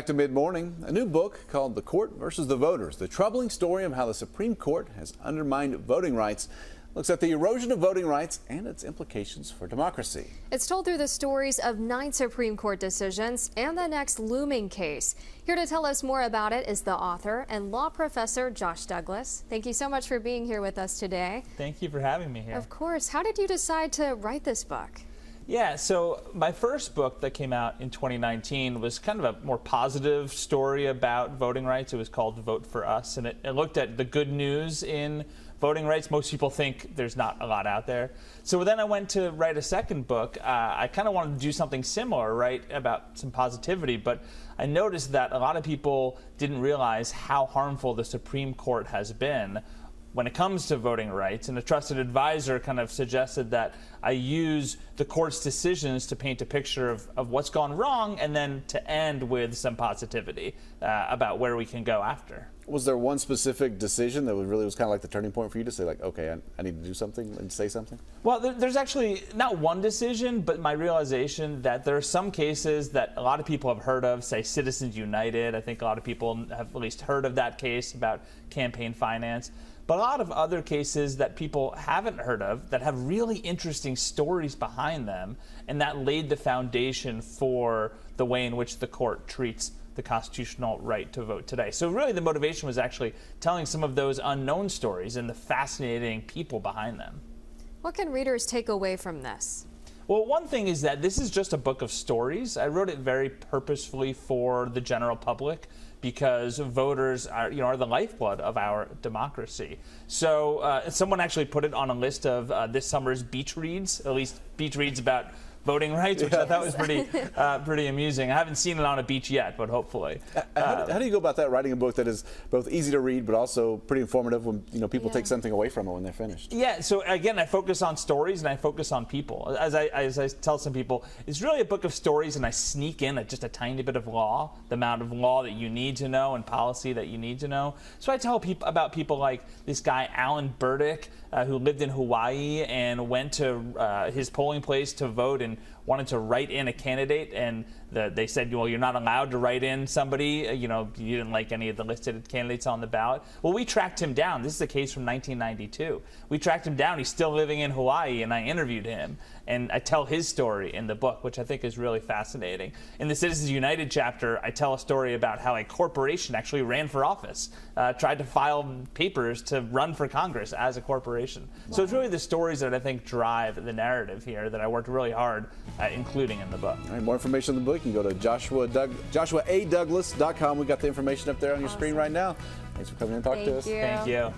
Back to mid-morning, a new book called The Court versus the Voters, the troubling story of how the Supreme Court has undermined voting rights, looks at the erosion of voting rights and its implications for democracy. It's told through the stories of 9 Supreme Court decisions and the next looming case. Here to tell us more about it is the author and law professor Josh Douglas. Thank you so much for being here with us today. Thank you for having me here. Of course. How did you decide to write this book? Yeah, so my first book that came out in 2019 was kind of a more positive story about voting rights. It was called Vote for Us, and it looked at the good news in voting rights. Most people think there's not a lot out there. So then I went to write a second book. I kind of wanted to do something similar, right, about some positivity, but I noticed that a lot of people didn't realize how harmful the Supreme Court has been when it comes to voting rights, and a trusted advisor kind of suggested that I use the court's decisions to paint a picture of what's gone wrong and then to end with some positivity about where we can go after. Was there one specific decision that was kind of like the turning point for you to say, like, okay, I need to do something and say something? Well, there's actually not one decision, but my realization that there are some cases that a lot of people have heard of, say Citizens United. I think a lot of people have at least heard of that case about campaign finance. But a lot of other cases that people haven't heard of that have really interesting stories behind them, and that laid the foundation for the way in which the court treats the constitutional right to vote today. So really the motivation was actually telling some of those unknown stories and the fascinating people behind them. What can readers take away from this? Well, one thing is that this is just a book of stories. I wrote it very purposefully for the general public because voters are the lifeblood of our democracy. So someone actually put it on a list of this summer's beach reads, at least beach reads about voting rights, which I thought was pretty amusing. I haven't seen it on a beach yet, but hopefully. How do you go about that, writing a book that is both easy to read but also pretty informative when people take something away from it when they're finished? Yeah, so again, I focus on stories and I focus on people. As I tell some people, it's really a book of stories, and I sneak in just a tiny bit of law, the amount of law that you need to know and policy that you need to know. So I tell people about people like this guy, Alan Burdick, who lived in Hawaii and went to his polling place to vote and wanted to write in a candidate, and they said, well, you're not allowed to write in somebody, you didn't like any of the listed candidates on the ballot. Well, we tracked him down. This is a case from 1992. We tracked him down. He's still living in Hawaii, and I interviewed him, and I tell his story in the book, which I think is really fascinating. In the Citizens United chapter, I tell a story about how a corporation actually ran for office, tried to file papers to run for Congress as a corporation. Wow. So it's really the stories that I think drive the narrative here that I worked really hard at including in the book. All right, more information on the book, you can go to joshuadouglas.com. We got the information up there on your screen right now. Thanks for coming in and talking to us. Thank you. Thank you.